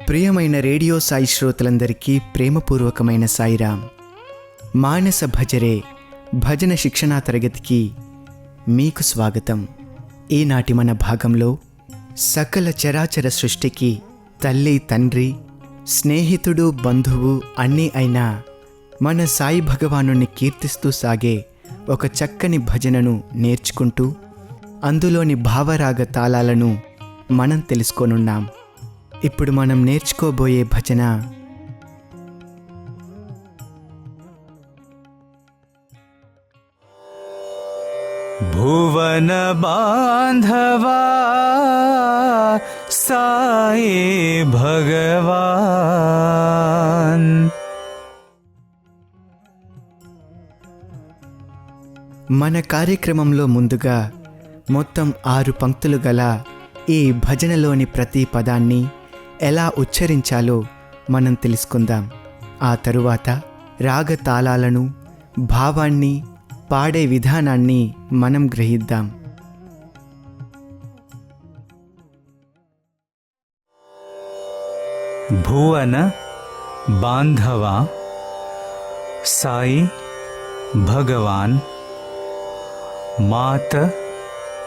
ప్రియమైన రేడియో సాయి శ్రోతలందరికీ ప్రేమపూర్వకమైన సాయిరాం. మానస భజరే భజన శిక్షణా తరగతికి మీకు స్వాగతం. ఈనాటి మన భాగంలో సకల చరాచర సృష్టికి తల్లి, తండ్రి, స్నేహితుడు, బంధువు అన్నీ అయినా మన సాయి భగవానుని కీర్తిస్తూ సాగే ఒక చక్కని భజనను నేర్చుకుంటూ అందులోని భావరాగ తాళాలను మనం తెలుసుకోనున్నాం. ఇప్పుడు మనం నేర్చుకోబోయే భజన భువన బాంధవా సాయి భగవాన్. మన కార్యక్రమంలో ముందుగా మొత్తం 6 పంక్తులు గల ఈ భజనలోని ప్రతి పదాన్ని ఎలా ఉచ్చరించాలో మనం తెలుసుకుందాం. ఆ తరువాత రాగ తాళాలను, భావాన్ని, పాడే విధానాన్ని మనం గ్రహిద్దాం. భువన బాంధవా సాయి భగవాన్. మాత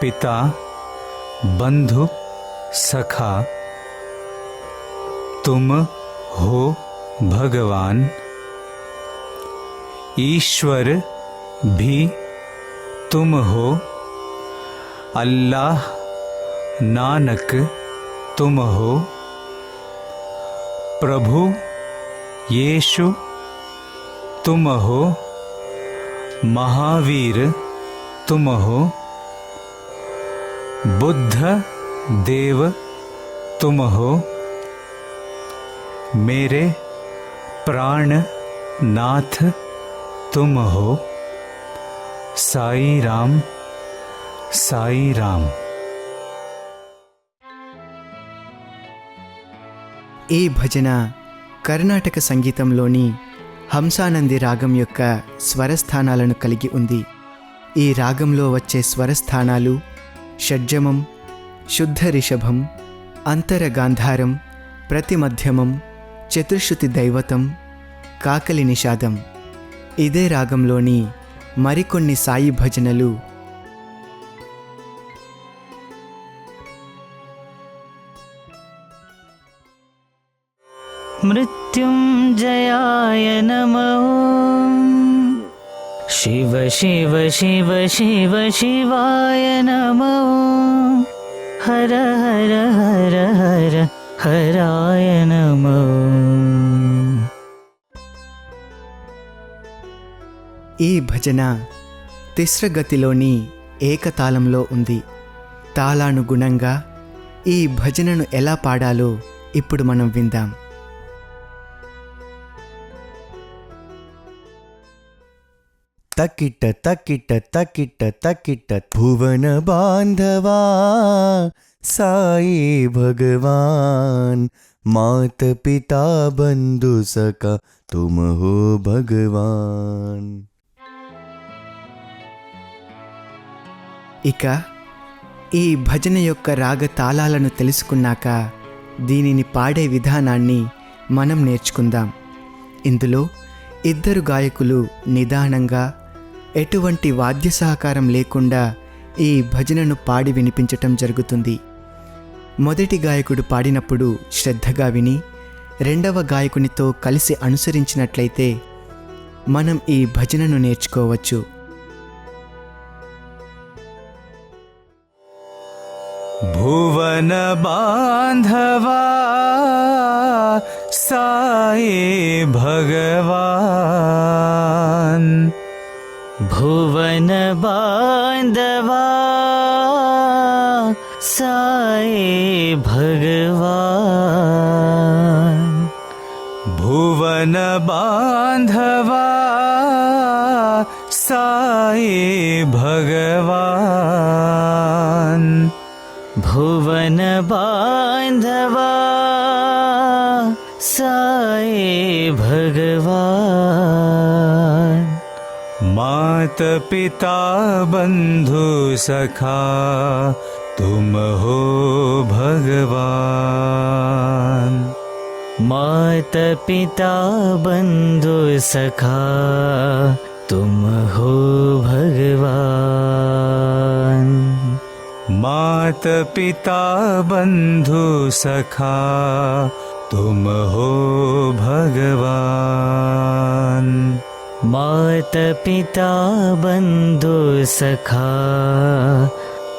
పిता बंधु सखा तुम हो भगवान. ईश्वर भी तुम हो, अल्लाह नानक तुम हो. प्रभु यीशु तुम हो, महावीर तुम हो. बुद्ध देव तुम हो, मेरे प्राण नाथ तुम हो. साई राम साई राम. ఈ భజన కర్ణాటక సంగీతంలోని హంసానంది రాగం యొక్క స్వరస్థానాలను కలిగి ఉంది. ఈ రాగంలో వచ్చే స్వరస్థానాలు షడ్జమం, శుద్ధ రిషభం, అంతర గాంధారం, ప్రతిమధ్యమం, చతుశ్రుతి దైవతం, కాకలి నిషాదం. ఇదే రాగంలోని మరికొన్ని సాయి భజనలు మృత్యుంజయాయ నమో, శివ శివ శివ శివ శివాయ నమో, హర హర హర హర హరాయ నమో. ఈ భజన తిస్రగతిలోని ఏకతాళంలో ఉంది. తాళానుగుణంగా ఈ భజనను ఎలా పాడాలో ఇప్పుడు మనం విందాం. తకిట తకిట తకిట తకిట భువన బాంధవా సాయి భగవాన్. మాత పితా బంధు సఖా तुम हो भगवान. ఇక ఈ భజన యొక్క రాగ తాళాలను తెలుసుకున్నాక దీనిని పాడే విధానాన్ని మనం నేర్చుకుందాం. ఇందులో 2 గాయకులు నిదానంగా, ఎటువంటి వాద్య సహకారం లేకుండా ఈ భజనను పాడి వినిపించటం జరుగుతుంది. మొదటి గాయకుడు పాడినప్పుడు శ్రద్ధగా విని రెండవ గాయకునితో కలిసి అనుసరించినట్లయితే మనం ఈ భజనను నేర్చుకోవచ్చు. భువన బాంధవా సాయి భగవాన్. భువన బాంధవా సాయి భగవాన్. భువన బాంధవా సాయి భగవాన్. భువన బాంధవా సాయి భగవాన్. मात पिता बंधु सखा तुम हो भगवान। मात पिता बंधु सखा तुम हो भगवान। मात पिता बंधु सखा तुम हो भगवान। मात पिता बंधु सखा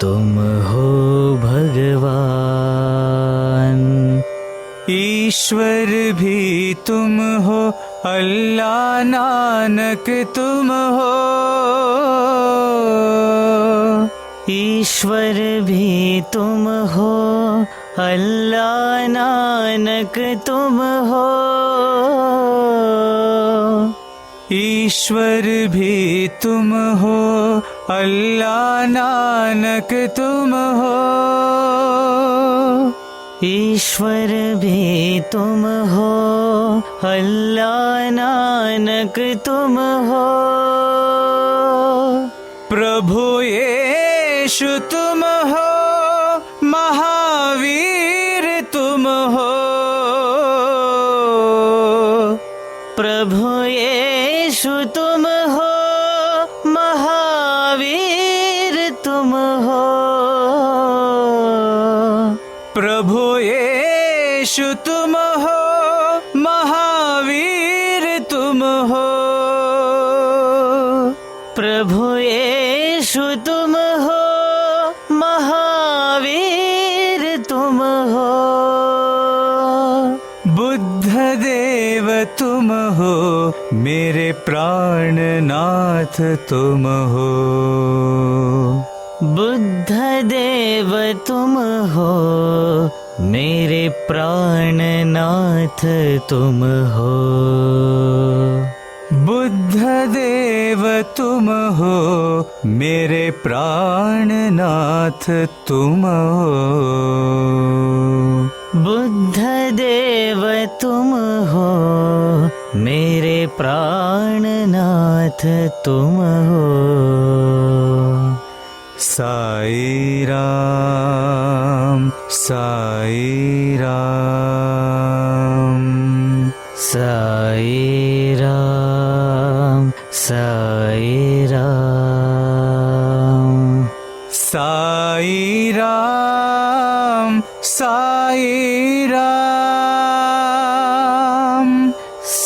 तुम हो भगवान। ईश्वर भी तुम हो, अल्लाह नानक तुम हो। ईश्वर भी तुम हो, अल्लाह नानक तुम हो। ईश्वर भी तुम हो, अल्लाह नानक तुम हो। ईश्वर भी तुम हो, अल्लाह नानक तुम हो। प्रभु येशु तुम हो, महावीर तुम हो। प्रभु येशु तुम हो, महावीर तुम हो। प्रभु येशु तुम हो, महावीर तुम हो। प्रभु येशु तुम हो, महावीर तुम हो। बुद्ध देव तुम हो, मेरे प्राणनाथ तुम हो। बुद्ध देव तुम हो, मेरे प्राणनाथ तुम हो। बुद्ध देव तुम हो, मेरे प्राणनाथ तुम हो। बुद्ध देव तुम हो, मेरे प्राणनाथ तुम हो। साई राम, साई राम। साई राम, साई राम। साई राम, साई राम।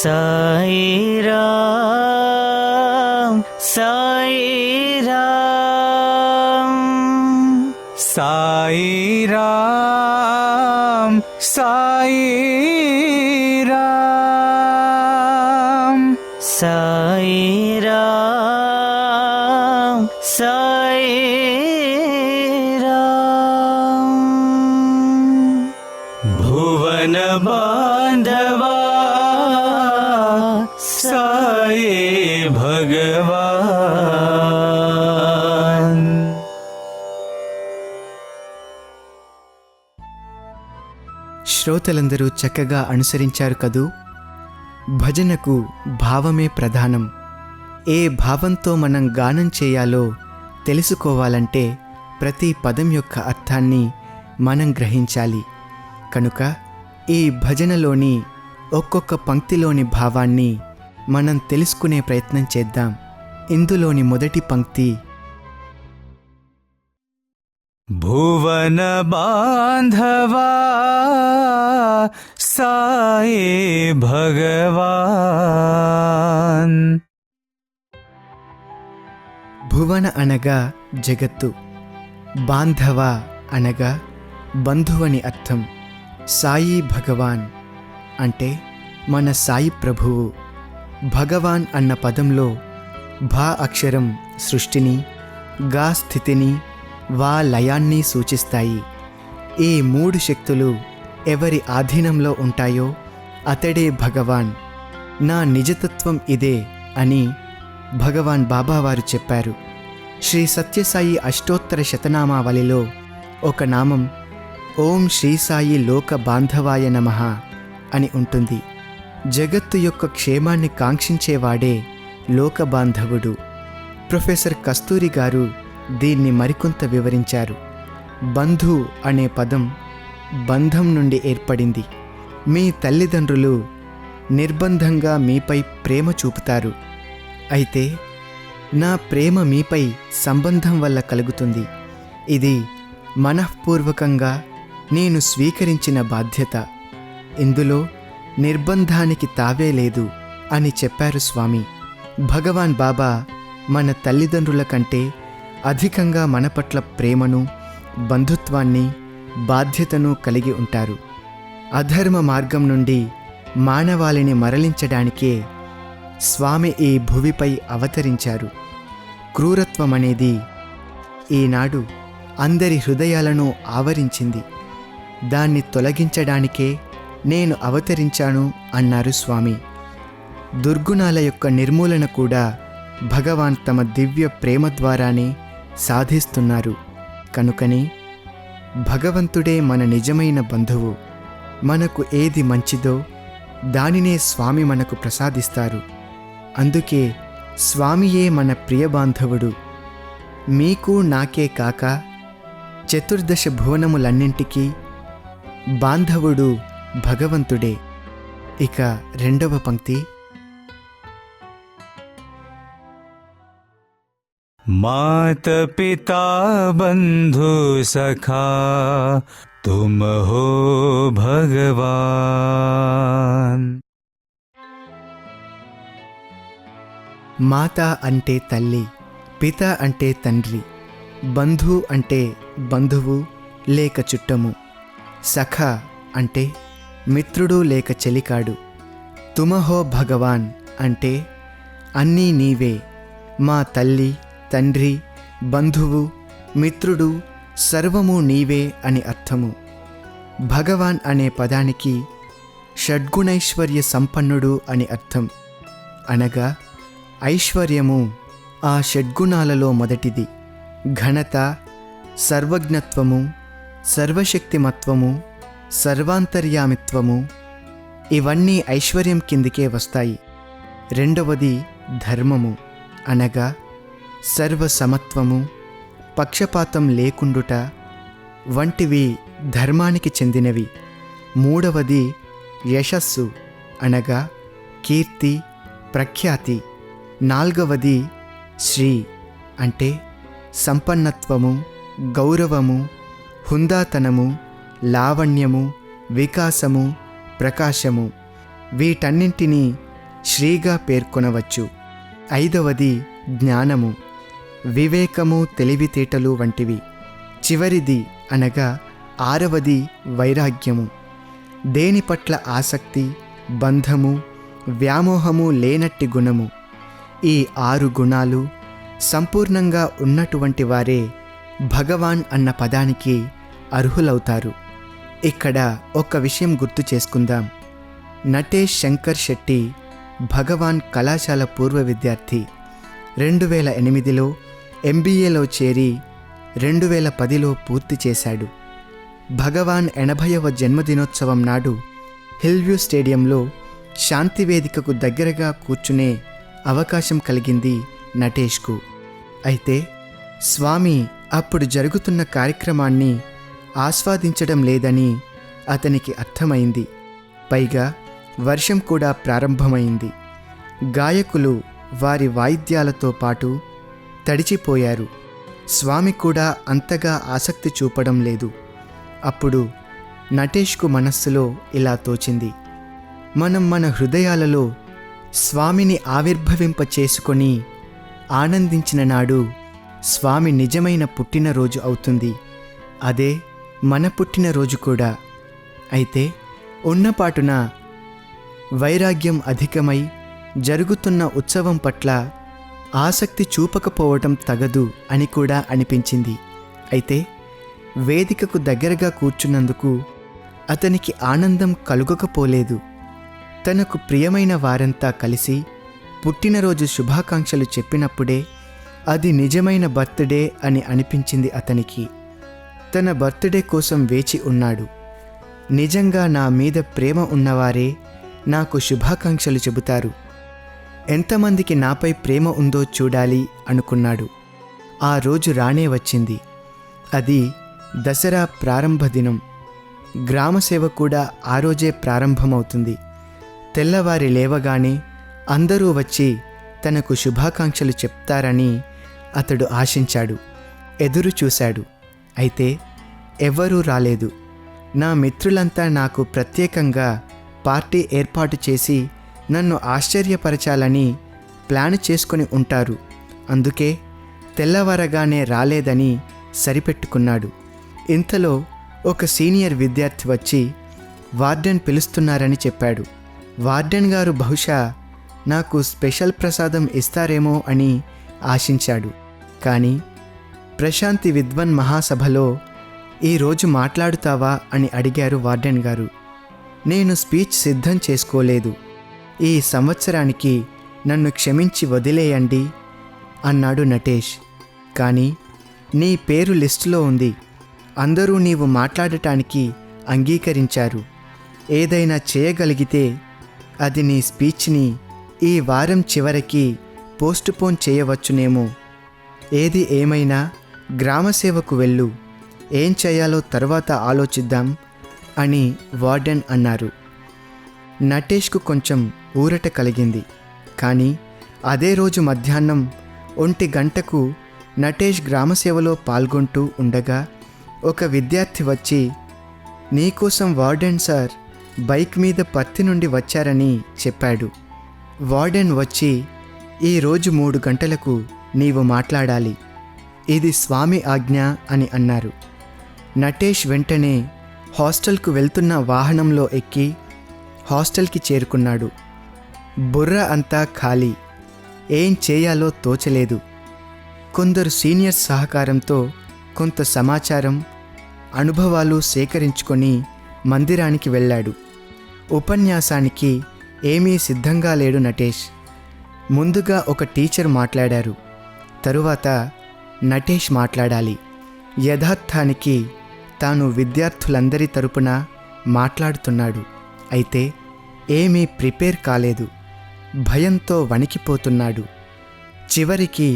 साई राम, साई राम। साई राम, साई राम। साई राम, साई राम। भुवन बांधवा साई भगवान। శ్రోతలందరూ చక్కగా అనుసరించారు కదూ. భజనకు భావమే ప్రధానం. ఏ భావంతో మనం గానం చేయాలో తెలుసుకోవాలంటే ప్రతి పదం యొక్క అర్థాన్ని మనం గ్రహించాలి. కనుక ఈ భజనలోని ఒక్కొక్క పంక్తిలోని భావాన్ని మనం తెలుసుకునే ప్రయత్నం చేద్దాం. ఇందులోని మొదటి పంక్తి भुवन बांधवा साई भगवान। భువన అనగా జగత్తు, బాంధవ అనగా బంధువని అర్థం. సాయి భగవాన్ అంటే మన సాయి ప్రభువు. భగవాన్ అన్న పదంలో భా అక్షరం సృష్టిని, గా స్థితిని, వా లయాన్ని సూచిస్తాయి. ఈ మూడు శక్తులు ఎవరి ఆధీనంలో ఉంటాయో అతడే భగవాన్. నా నిజతత్వం ఇదే అని భగవాన్ బాబావారు చెప్పారు. శ్రీ సత్యసాయి అష్టోత్తర శతనామావళిలో ఒక నామం ఓం శ్రీ సాయి లోక బాంధవాయ నమః అని ఉంటుంది. జగత్తు యొక్క క్షేమాన్ని కాంక్షించేవాడే లోక బాంధవుడు. ప్రొఫెసర్ కస్తూరి గారు దీన్ని మరికొంత వివరించారు. బంధు అనే పదం బంధం నుండి ఏర్పడింది. మీ తల్లిదండ్రులు నిర్బంధంగా మీపై ప్రేమ చూపుతారు. అయితే నా ప్రేమ మీపై సంబంధం వల్ల కలుగుతుంది. ఇది మనఃపూర్వకంగా నేను స్వీకరించిన బాధ్యత. ఇందులో నిర్బంధానికి తావే లేదు అని చెప్పారు స్వామి. భగవాన్ బాబా మన తల్లిదండ్రుల కంటే అధికంగా మన పట్ల ప్రేమను, బంధుత్వాన్ని, బాధ్యతను కలిగి ఉంటారు. అధర్మ మార్గం నుండి మానవాళిని మరలించడానికే స్వామి ఈ భువిపై అవతరించారు. క్రూరత్వం అనేది ఈనాడు అందరి హృదయాలను ఆవరించింది. దాన్ని తొలగించడానికే నేను అవతరించాను అన్నారు స్వామి. దుర్గుణాల యొక్క నిర్మూలన కూడా భగవాన్ తమ దివ్య ప్రేమ ద్వారానే సాధిస్తున్నారు. కనుకని భగవంతుడే మన నిజమైన బంధువు. మనకు ఏది మంచిదో దానినే స్వామి మనకు ప్రసాదిస్తారు. అందుకే స్వామియే మన ప్రియ బాంధవుడు. మీకు నాకే కాక చతుర్దశ భువనములన్నింటికీ బాంధవుడు భగవంతుడే. ఇక 2వ పంక్తి. मात पिता बंधु सखा तुम हो भगवान. మాత అంటే తల్లి, పిత అంటే తండ్రి, బంధు అంటే బంధువు లేక చుట్టము, సఖ అంటే మిత్రుడు లేక చెలికాడు, తుమహో భగవాన్ అంటే అన్నీ నీవే, మా తల్లి, తండ్రి, బంధువు, మిత్రుడు సర్వము నీవే అని అర్థము. భగవాన్ అనే పదానికి షడ్గుణైశ్వర్య సంపన్నుడు అని అర్థం. అనగా ఐశ్వర్యము ఆ షడ్గుణాలలో మొదటిది. ఘనత, సర్వజ్ఞత్వము, సర్వశక్తిమత్వము, సర్వాంతర్యామిత్వము ఇవన్నీ ఐశ్వర్యం కిందికే వస్తాయి. 2వది ధర్మము, అనగా సర్వసమత్వము, పక్షపాతం లేకుండుట వంటివి ధర్మానికి చెందినవి. 3వది యశస్సు, అనగా కీర్తి, ప్రఖ్యాతి. 4వది శ్రీ అంటే సంపన్నత్వము, గౌరవము, హుందాతనము, లావణ్యము, వికాసము, ప్రకాశము. వీటన్నింటినీ శ్రీగా పేర్కొనవచ్చు. 5వది జ్ఞానము, వివేకము, తెలివితేటలు వంటివి. చివరిది అనగా 6వది వైరాగ్యము, దేని పట్ల ఆసక్తి, బంధము, వ్యామోహము లేనట్టి గుణము. ఈ 6 గుణాలు సంపూర్ణంగా ఉన్నటువంటి వారే భగవాన్ అన్న పదానికి అర్హులవుతారు. ఇక్కడ ఒక విషయం గుర్తు చేసుకుందాం. నటేష్ శంకర్ శెట్టి భగవాన్ కళాశాల పూర్వ విద్యార్థి. 2008లో MBAలో చేరి 2010లో పూర్తి చేశాడు. భగవాన్ 80వ జన్మదినోత్సవం నాడు హిల్వ్యూ స్టేడియంలో శాంతివేదికకు దగ్గరగా కూర్చునే అవకాశం కలిగింది నటేష్కు. అయితే స్వామి అప్పుడు జరుగుతున్న కార్యక్రమాన్ని ఆస్వాదించడం లేదని అతనికి అర్థమైంది. పైగా వర్షం కూడా ప్రారంభమైంది. గాయకులు వారి వాయిద్యాలతో పాటు తడిచిపోయారు. స్వామి కూడా అంతగా ఆసక్తి చూపడం లేదు. అప్పుడు నటేష్కు మనస్సులో ఇలా తోచింది, మనం మన హృదయాలలో స్వామిని ఆవిర్భవింప చేసుకొని ఆనందించిన నాడు స్వామి నిజమైన పుట్టినరోజు అవుతుంది. అదే మన పుట్టినరోజు కూడా. అయితే ఉన్నపాటున వైరాగ్యం అధికమై జరుగుతున్న ఉత్సవం పట్ల ఆసక్తి చూపకపోవటం తగదు అని కూడా అనిపించింది. అయితే వేదికకు దగ్గరగా కూర్చున్నందుకు అతనికి ఆనందం కలుగకపోలేదు. తనకు ప్రియమైన వారంతా కలిసి పుట్టినరోజు శుభాకాంక్షలు చెప్పినప్పుడే అది నిజమైన బర్త్డే అని అనిపించింది అతనికి. తన బర్త్డే కోసం వేచి ఉన్నాడు. నిజంగా నా మీద ప్రేమ ఉన్నవారే నాకు శుభాకాంక్షలు చెబుతారు. ఎంతమందికి నాపై ప్రేమ ఉందో చూడాలి అనుకున్నాడు. ఆ రోజు రానే వచ్చింది. అది దసరా ప్రారంభ దినం. గ్రామసేవ కూడా ఆ రోజే ప్రారంభమవుతుంది. తెల్లవారి లేవగానే అందరూ వచ్చి తనకు శుభాకాంక్షలు చెప్తారని అతడు ఆశించాడు. ఎదురు చూశాడు. అయితే ఎవ్వరూ రాలేదు. నా మిత్రులంతా నాకు ప్రత్యేకంగా పార్టీ ఏర్పాటు చేసి నన్ను ఆశ్చర్యపరచాలని ప్లాన్ చేసుకొని ఉంటారు. అందుకే తెల్లవారగానే రాలేదని సరిపెట్టుకున్నాడు. ఇంతలో ఒక సీనియర్ విద్యార్థి వచ్చి వార్డెన్ పిలుస్తున్నారని చెప్పాడు. వార్డెన్ గారు బహుశా నాకు స్పెషల్ ప్రసాదం ఇస్తారేమో అని ఆశించాడు. కానీ ప్రశాంతి విద్వన్ మహాసభలో ఈరోజు మాట్లాడుతావా అని అడిగారు వార్డెన్ గారు. నేను స్పీచ్ సిద్ధం చేసుకోలేదు. ఈ సంవత్సరానికి నన్ను క్షమించి వదిలేయండి అన్నాడు నటేష్. కానీ నీ పేరు లిస్టులో ఉంది. అందరూ నీవు మాట్లాడటానికి అంగీకరించారు. ఏదైనా చేయగలిగితే అది నీ స్పీచ్ని ఈ వారం చివరికి పోస్టుపోన్ చేయవచ్చునేమో. ఏది ఏమైనా గ్రామసేవకు వెళ్ళు. ఏం చేయాలో తర్వాత ఆలోచిద్దాం అని వార్డెన్ అన్నారు. నటేష్కు కొంచెం ఊరట కలిగింది. కానీ అదే రోజు మధ్యాహ్నం 1 గంటకు నటేష్ గ్రామసేవలో పాల్గొంటూ ఉండగా ఒక విద్యార్థి వచ్చి, నీకోసం వార్డెన్ సార్ బైక్ మీద పర్తి నుండి వచ్చారని చెప్పాడు. వార్డెన్ వచ్చి, ఈరోజు 3 గంటలకు నీవు మాట్లాడాలి. ఇది స్వామి ఆజ్ఞ అని అన్నారు. నటేష్ వెంటనే హాస్టల్కు వెళ్తున్న వాహనంలో ఎక్కి హాస్టల్కి చేరుకున్నాడు. బుర్ర అంతా ఖాళీ. ఏం చేయాలో తోచలేదు. కొందరు సీనియర్స్ సహకారంతో కొంత సమాచారం, అనుభవాలు సేకరించుకొని మందిరానికి వెళ్ళాడు. ఉపన్యాసానికి ఏమీ సిద్ధంగా లేడు నటేష్. ముందుగా ఒక టీచర్ మాట్లాడారు. తరువాత నటేష్ మాట్లాడాలి. యథార్థానికి తాను విద్యార్థులందరి తరపున మాట్లాడుతున్నాడు. అయితే ఏమీ ప్రిపేర్ కాలేదు. భయంతో వణికిపోతున్నాడు. చివరికి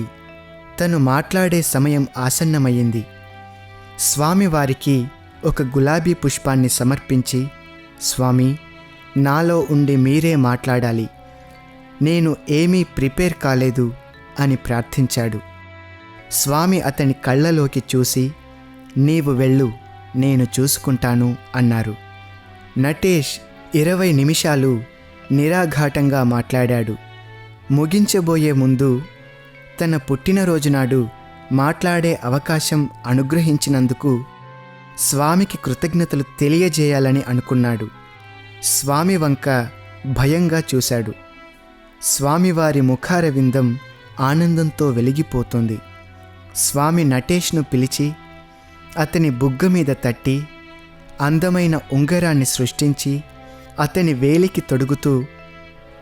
తను మాట్లాడే సమయం ఆసన్నమయ్యింది. స్వామివారికి ఒక గులాబీ పుష్పాన్ని సమర్పించి, స్వామి, నాలో ఉండి మీరే మాట్లాడాలి. నేను ఏమీ ప్రిపేర్ కాలేదు అని ప్రార్థించాడు. స్వామి అతని కళ్ళలోకి చూసి, నీవు వెళ్ళు, నేను చూసుకుంటాను అన్నారు. నటేష్ 20 నిమిషాలు నిరాఘాటంగా మాట్లాడాడు. ముగించబోయే ముందు తన పుట్టినరోజు నాడు మాట్లాడే అవకాశం అనుగ్రహించినందుకు స్వామికి కృతజ్ఞతలు తెలియజేయాలని అనుకున్నాడు. స్వామి వంక భయంగా చూశాడు. స్వామివారి ముఖారవిందం ఆనందంతో వెలిగిపోతుంది. స్వామి నటేష్ను పిలిచి అతని బుగ్గ మీద తట్టి అందమైన ఉంగరాన్ని సృష్టించి అతని వేలికి తొడుగుతూ,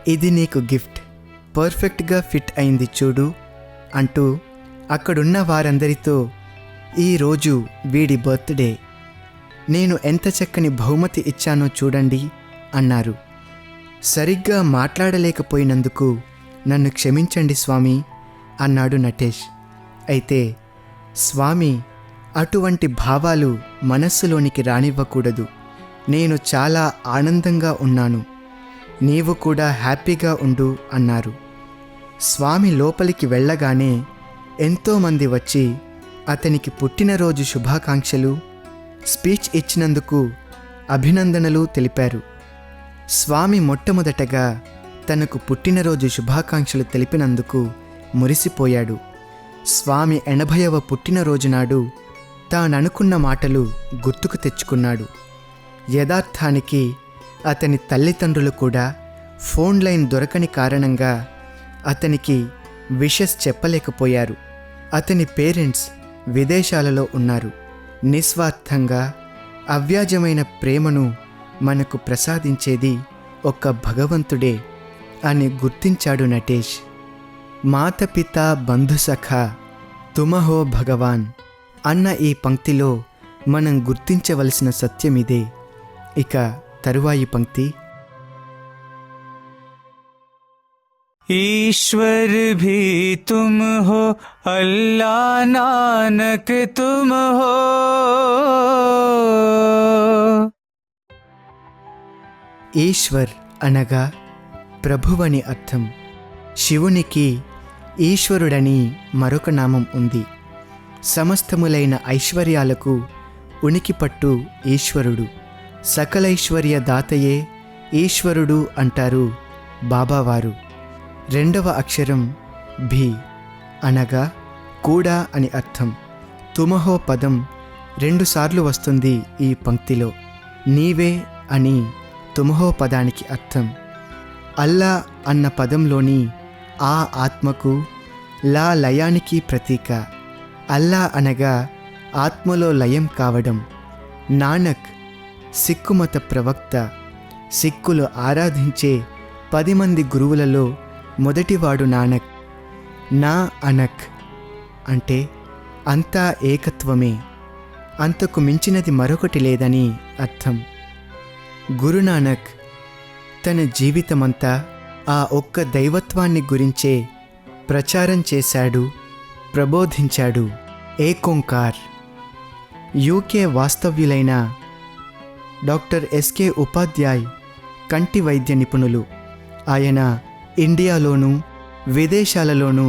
ఇది నీకు గిఫ్ట్, పర్ఫెక్ట్గా ఫిట్ అయింది చూడు అంటూ అక్కడున్న వారందరితో, ఈరోజు వీడి బర్త్డే, నేను ఎంత చక్కని బహుమతి ఇచ్చానో చూడండి అన్నారు. సరిగ్గా మాట్లాడలేకపోయినందుకు నన్ను క్షమించండి స్వామి అన్నాడు నటేష్. అయితే స్వామి అటువంటి భావాలు మనస్సులోనికి రానివ్వకూడదు. నేను చాలా ఆనందంగా ఉన్నాను, నీవు కూడా హ్యాపీగా ఉండు అన్నారు. స్వామి లోపలికి వెళ్ళగానే ఎంతోమంది వచ్చి అతనికి పుట్టినరోజు శుభాకాంక్షలు, స్పీచ్ ఇచ్చినందుకు అభినందనలు తెలిపారు. స్వామి మొట్టమొదటగా తనకు పుట్టినరోజు శుభాకాంక్షలు తెలిపినందుకు మురిసిపోయాడు. స్వామి 80వ పుట్టినరోజు నాడు తాననుకున్న మాటలు గుర్తుకు తెచ్చుకున్నాడు. యథార్థానికి అతని తల్లిదండ్రులు కూడా ఫోన్ లైన్ దొరకని కారణంగా అతనికి విషెస్ చెప్పలేకపోయారు. అతని పేరెంట్స్ విదేశాలలో ఉన్నారు. నిస్వార్థంగా అవ్యాజమైన ప్రేమను మనకు ప్రసాదించేది ఒక్క భగవంతుడే అని గుర్తించాడు నటేష్. మాతపిత బంధుసఖా తుమహో భగవాన్ అన్న ఈ పంక్తిలో మనం గుర్తించవలసిన సత్యమిదే. ఇక తరువాయి పంక్తి, ईश्वर भी तुम हो, अल्लाह नानक तुम हो. ఈశ్వర్ అనగా ప్రభువని అర్థం. శివునికి ఈశ్వరుడని మరొక నామం ఉంది. సమస్తములైన ఐశ్వర్యాలకు ఉనికిపట్టు ఈశ్వరుడు. సకలైశ్వర్య దాతయే ఈశ్వరుడు అంటారు బాబావారు. రెండవ అక్షరం భీ అనగా కూడా అని అర్థం. తుమహో పదం 2 సార్లు వస్తుంది ఈ పంక్తిలో. నీవే అని తుమహో పదానికి అర్థం. అల్లా అన్న పదంలోని ఆ ఆత్మకు, లా లయానికి ప్రతీక. అల్లా అనగా ఆత్మలో లయం కావడం. నానక్ సిక్కు మత ప్రవక్త. సిక్కులు ఆరాధించే 10 మంది గురువులలో మొదటివాడు నానక్. నా అనక్ అంటే అంతా ఏకత్వమే, అంతకు మించినది మరొకటి లేదని అర్థం. గురునానక్ తన జీవితమంతా ఆ ఒక్క దైవత్వాన్ని గురించే ప్రచారం చేశాడు, ప్రబోధించాడు. ఏకోంకార్. యూకే వాస్తవ్యులైన డాక్టర్ ఎస్కే ఉపాధ్యాయ్ కంటి వైద్య నిపుణులు. ఆయన ఇండియాలోనూ విదేశాలలోనూ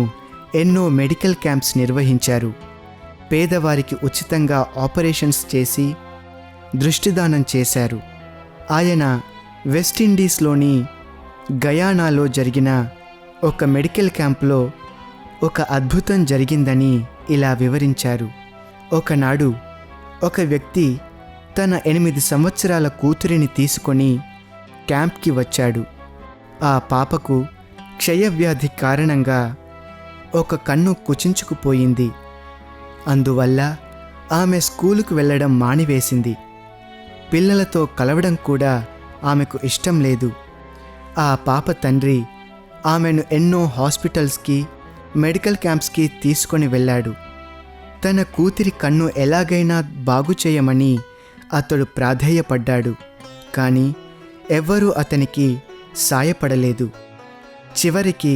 ఎన్నో మెడికల్ క్యాంప్స్ నిర్వహించారు. పేదవారికి ఉచితంగా ఆపరేషన్స్ చేసి దృష్టిదానం చేశారు. ఆయన వెస్టిండీస్లోని గయానాలో జరిగిన ఒక మెడికల్ క్యాంప్లో ఒక అద్భుతం జరిగిందని ఇలా వివరించారు. ఒకనాడు ఒక వ్యక్తి తన 8 సంవత్సరాల కూతురిని తీసుకొని క్యాంప్కి వచ్చాడు. ఆ పాపకు క్షయవ్యాధి కారణంగా ఒక కన్ను కుచించుకుపోయింది. అందువల్ల ఆమె స్కూలుకు వెళ్ళడం మానివేసింది. పిల్లలతో కలవడం కూడా ఆమెకు ఇష్టం లేదు. ఆ పాప తండ్రి ఆమెను ఎన్నో హాస్పిటల్స్కి, మెడికల్ క్యాంప్స్కి తీసుకొని వెళ్ళాడు. తన కూతురి కన్ను ఎలాగైనా బాగు చేయమని అతడు ప్రాధేయపడ్డాడు. కానీ ఎవ్వరూ అతనికి సాయపడలేదు. చివరికి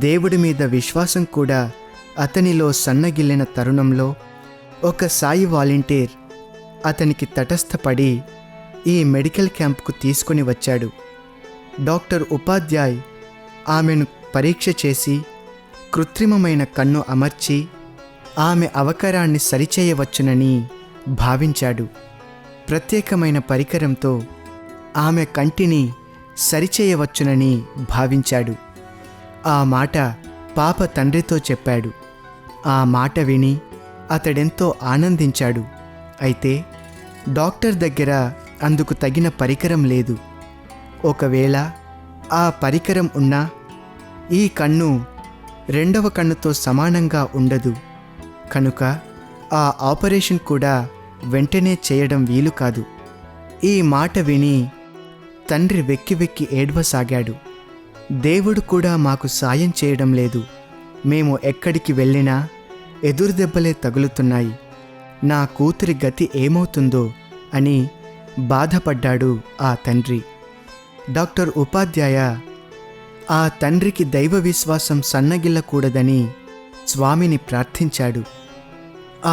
దేవుడి మీద విశ్వాసం కూడా అతనిలో సన్నగిల్లిన తరుణంలో ఒక సాయి వాలంటీర్ అతనికి తటస్థపడి ఈ మెడికల్ క్యాంప్కు తీసుకొని వచ్చాడు. డాక్టర్ ఉపాధ్యాయ్ ఆమెను పరీక్ష చేసి కృత్రిమమైన కన్ను అమర్చి ఆమె అవకరాన్ని సరిచేయవచ్చునని భావించాడు. ప్రత్యేకమైన పరికరంతో ఆమె కంటిని సరిచేయవచ్చునని భావించాడు. ఆ మాట పాప తండ్రితో చెప్పాడు. ఆ మాట విని అతడెంతో ఆనందించాడు. అయితే డాక్టర్ దగ్గర అందుకు తగిన పరికరం లేదు. ఒకవేళ ఆ పరికరం ఉన్నా ఈ కన్ను 2వ కన్నుతో సమానంగా ఉండదు. కనుక ఆ ఆపరేషన్ కూడా వెంటనే చేయడం వీలు కాదు. ఈ మాట విని తండ్రి వెక్కి వెక్కి ఏడవసాగాడు. దేవుడు కూడా మాకు సాయం చేయడం లేదు. మేము ఎక్కడికి వెళ్ళినా ఎదురుదెబ్బలే తగులుతున్నాయి. నా కూతురి గతి ఏమవుతుందో అని బాధపడ్డాడు ఆ తండ్రి. డాక్టర్ ఉపాధ్యాయ ఆ తండ్రికి దైవ విశ్వాసం సన్నగిల్లకూడదని స్వామిని ప్రార్థించాడు.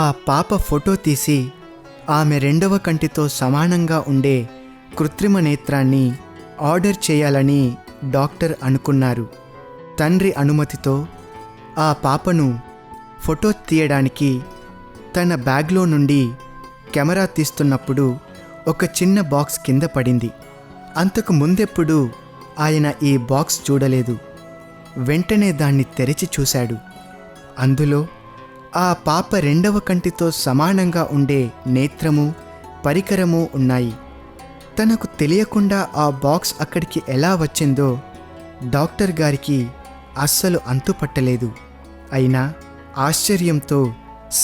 ఆ పాప ఫోటో తీసి ఆమె 2వ కంటితో సమానంగా ఉండే కృత్రిమ నేత్రాన్ని ఆర్డర్ చేయాలని డాక్టర్ అనుకున్నారు. తండ్రి అనుమతితో ఆ పాపను ఫోటో తీయడానికి తన బ్యాగ్లో నుండి కెమెరా తీస్తున్నప్పుడు ఒక చిన్న బాక్స్ కింద పడింది. అంతకు ముందెప్పుడు ఆయన ఈ బాక్స్ చూడలేదు. వెంటనే దాన్ని తెరిచి చూశాడు. అందులో ఆ పాప 2వ కంటితో సమానంగా ఉండే నేత్రము, పరికరము ఉన్నాయి. తనకు తెలియకుండా ఆ బాక్స్ అక్కడికి ఎలా వచ్చిందో డాక్టర్ గారికి అస్సలు అంతుపట్టలేదు. అయినా ఆశ్చర్యంతో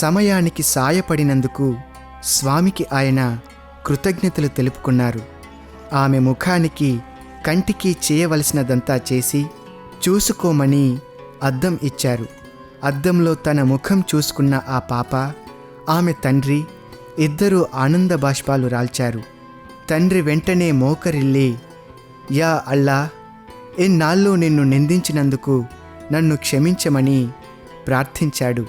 సమయానికి సాయపడినందుకు స్వామికి ఆయన కృతజ్ఞతలు తెలుపుకున్నారు. ఆమె ముఖానికి, కంటికి చేయవలసినదంతా చేసి చూసుకోమని అద్దం ఇచ్చారు. అద్దంలో తన ముఖం చూసుకున్న ఆ పాప, ఆమె తండ్రి ఇద్దరూ ఆనంద బాష్పాలు రాల్చారు. తండ్రి వెంటనే మోకరిల్లి, యా అల్లా, ఎన్నాళ్ళు నిన్ను నిందించినందుకు నన్ను క్షమించమని ప్రార్థించాడు.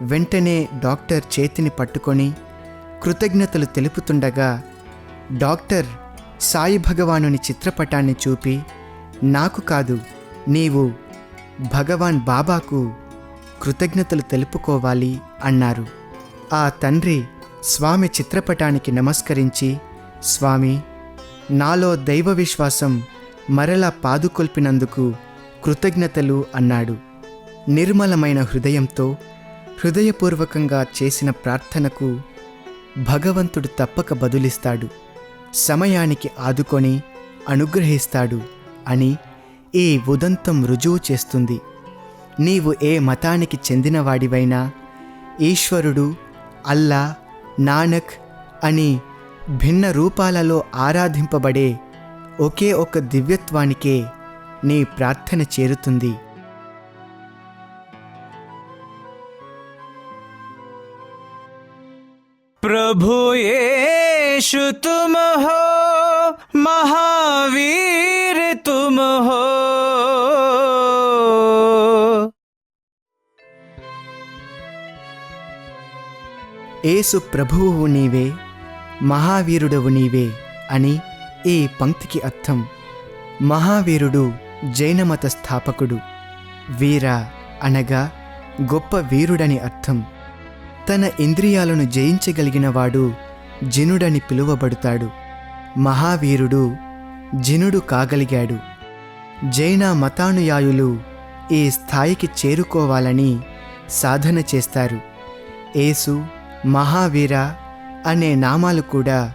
వెంటనే డాక్టర్ చేతిని పట్టుకొని కృతజ్ఞతలు తెలుపుతుండగా డాక్టర్ సాయి భగవానుని చిత్రపటాన్ని చూపి నాకు కాదు, నీవు భగవాన్ బాబాకు కృతజ్ఞతలు తెలుపుకోవాలి అన్నారు. ఆ తండ్రి స్వామి చిత్రపటానికి నమస్కరించి, స్వామి, నాలో దైవ విశ్వాసం మరలా పాదుకొల్పినందుకు కృతజ్ఞతలు అన్నాడు. నిర్మలమైన హృదయంతో హృదయపూర్వకంగా చేసిన ప్రార్థనకు భగవంతుడు తప్పక బదులిస్తాడు, సమయానికి ఆదుకొని అనుగ్రహిస్తాడు అని ఈ ఉదంతం రుజువు చేస్తుంది. నీవు ఏ మతానికి చెందినవాడివైనా ఈశ్వరుడు, అల్లా, నానక్ అని భిన్న రూపాలలో ఆరాధింపబడే ఒకే ఒక దివ్యత్వానికే నీ ప్రార్థన చేరుతుంది. प्रभु यीशु तुम हो, महावीर तुम हो. యేసు ప్రభువు నీవే, మహావీరుడవు నీవే అని ఈ పంక్తికి అర్థం. మహావీరుడు జైనమత స్థాపకుడు. వీర అనగా గొప్ప వీరుడని అర్థం. తన ఇంద్రియాలను జయించగలిగినవాడు జినుడని పిలువబడుతాడు. మహావీరుడు జినుడు కాగలిగాడు. జైన మతానుయాయులు ఈ స్థాయికి చేరుకోవాలని సాధన చేస్తారు. యేసు, మహావీర అనే నామాలు కూడా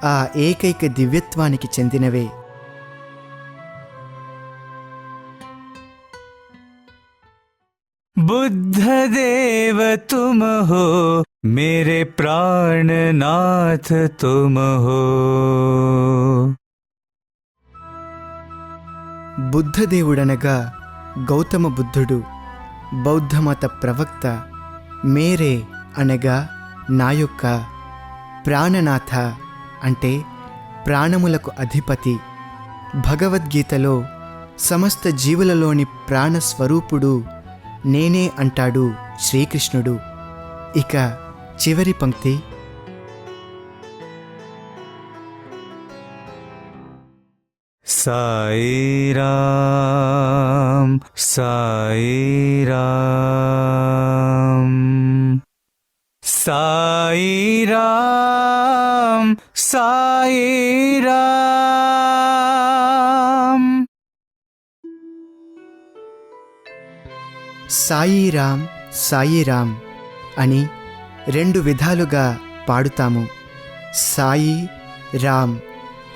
ఆ ఏకైక దివ్యత్వానికి చెందినవే. बुद्धदेव तुम हो, मेरे प्राणनाथ तुम हो. బుద్ధదేవుడనగా గౌతమ బుద్ధుడు, బౌద్ధమత ప్రవక్త. మేరే అనగా నా యొక్క, ప్రాణనాథ అంటే ప్రాణములకు అధిపతి. భగవద్గీతలో సమస్త జీవులలోని ప్రాణస్వరూపుడు నేనే అంటాడు శ్రీకృష్ణుడు. ఇక చివరి పంక్తి, साईराम साईराम साईराम साईराम. సాయిరామ్ సాయిరామ్ అని రెండు విధాలుగా పాడుతాము. సాయి, రామ్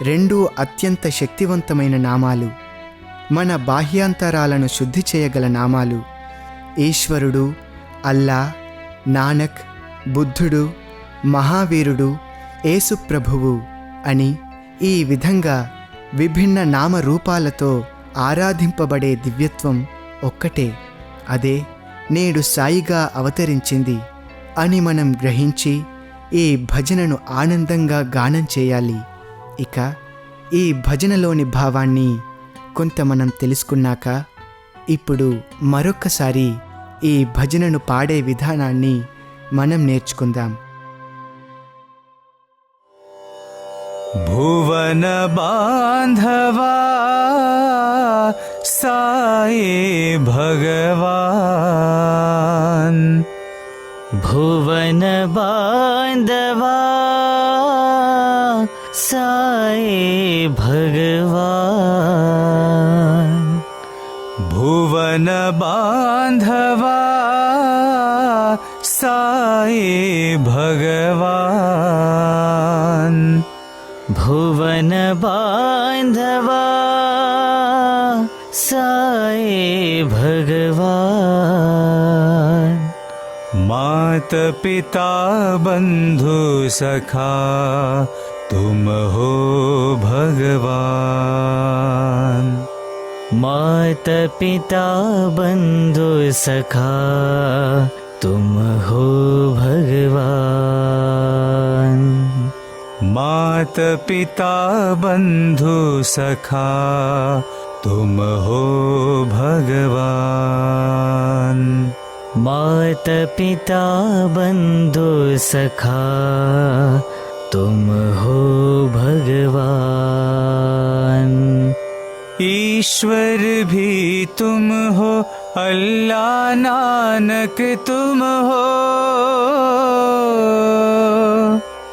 రెండూ అత్యంత శక్తివంతమైన నామాలు. మన బాహ్యాంతరాలను శుద్ధి చేయగల నామాలు. ఈశ్వరుడు, అల్లా, నానక్, బుద్ధుడు, మహావీరుడు, యేసు ప్రభువు అని ఈ విధంగా విభిన్న నామరూపాలతో ఆరాధింపబడే దివ్యత్వం ఒక్కటే. అదే నేడు సాయిగా అవతరించింది అని మనం గ్రహించి ఈ భజనను ఆనందంగా గానం చేయాలి. ఇక ఈ భజనలోని భావాన్ని కొంత మనం తెలుసుకున్నాక ఇప్పుడు మరొక్కసారి ఈ భజనను పాడే విధానాన్ని మనం నేర్చుకుందాం. भुवन बांधवा साई भगवान. भुवन बांधवा साई भगवान. भुवन बांधवा साई भगवान. भुवन बांधवा साई भगवान. मात पिता बंधु सखा तुम हो भगवान. मात पिता बंधु सखा तुम हो भगवान. मात पिता बंधु सखा तुम हो भगवान. मात पिता बंधु सखा तुम हो भगवान. ईश्वर भी तुम हो, अल्लाह नानक तुम हो।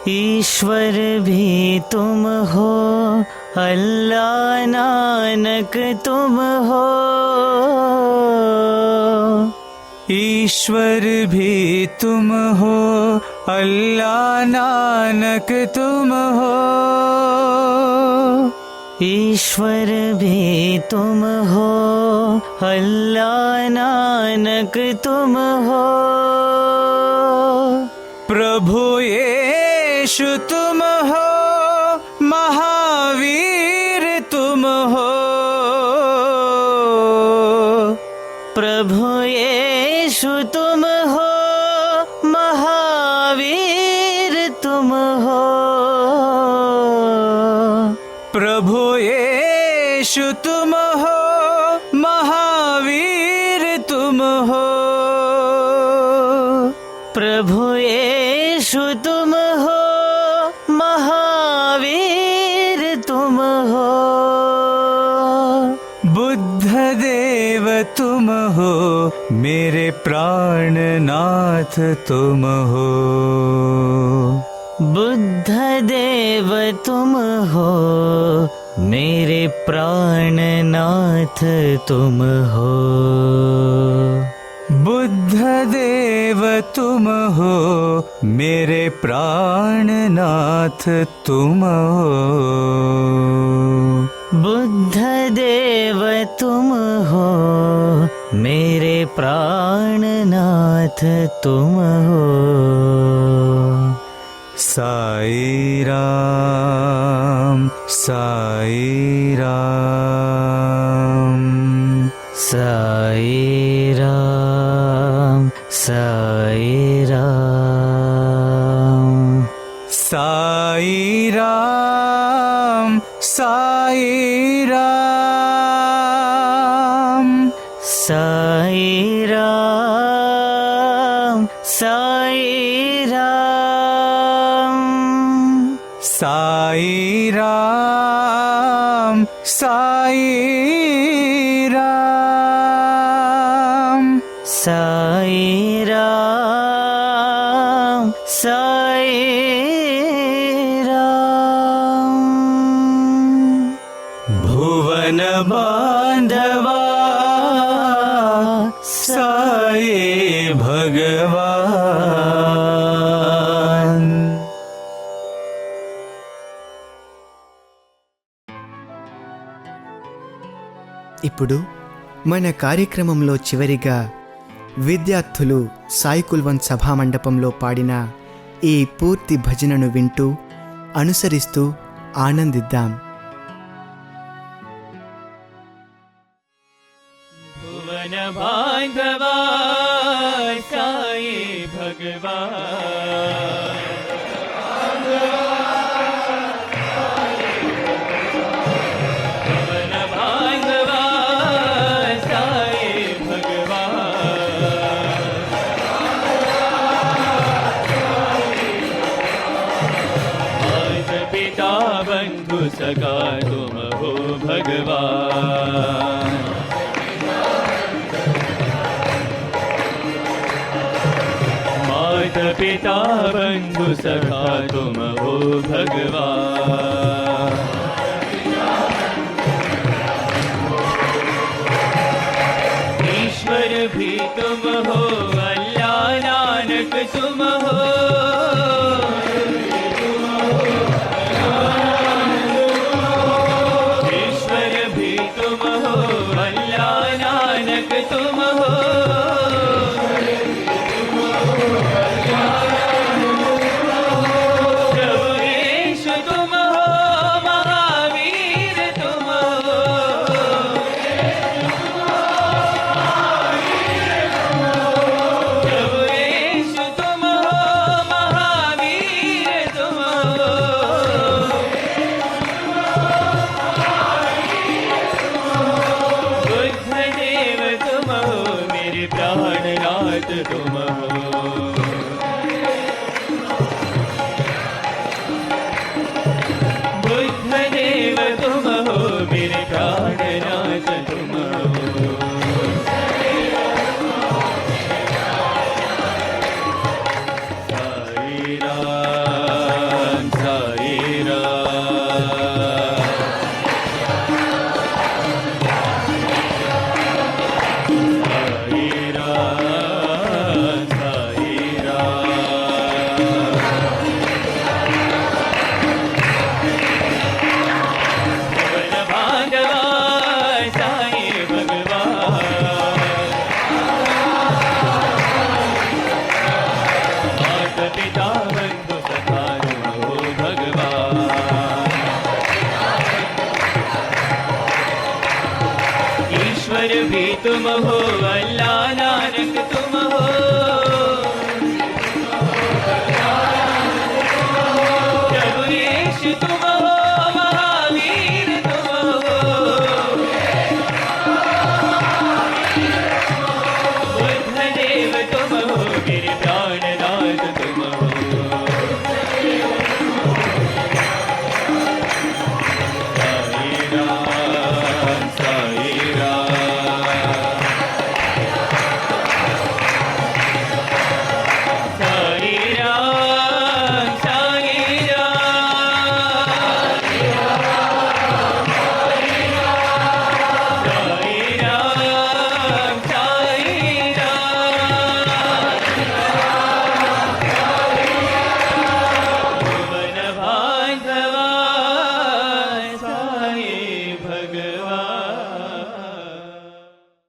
ईश्वर भी तुम हो, अल्लाह नानक तुम हो। ईश्वर भी तुम हो, अल्लाह नानक तुम हो। ईश्वर भी तुम हो, अल्लाह नानक तुम हो। प्रभु यीशु तुम हो, महावीर तुम हो। प्रभु यीशु तुम हो, महावीर तुम हो। प्रभु यीशु तुम हो, महावीर तुम हो। प्रभु यीशु तुम हो, महावीर तुम हो। बुद्ध देव तुम हो, मेरे प्राणनाथ तुम हो। बुद्ध देव तुम हो, मेरे प्राणनाथ तुम हो। बुद्ध देव तुम हो, मेरे प्राणनाथ तुम हो। बुद्ध देव तुम हो, मेरे प्राणनाथ तुम हो। साई राम, साई राम। साई राम, साई राम। साई राम, साई राम। साई राम, साई राम। साई राम, साई राम। साई राम, साई राम। भुवन बांधवा साई भगवान। ఇప్పుడు మన కార్యక్రమంలో చివరిగా విద్యార్థులు సాయి కుల్వంత్ సభామండపంలో పాడిన ఈ పూర్తి భజనను వింటూ అనుసరిస్తూ ఆనందిద్దాం. भुवन बांधवा साई भगवान। भुवन बांधवा साई भगवान। मात पिता बंधु सखा तुम हो भगवान। मात पिता बंधु सखा तुम हो भगवान। ईश्वर भी तुम हो, अल्लाह नानक तुम हो। ईश्वर भी तुम हो, अल्लाह नानक तुम हो। प्रभु यीशु तुम हो, भी तुम हो, अल्लाह नानक तुम हो।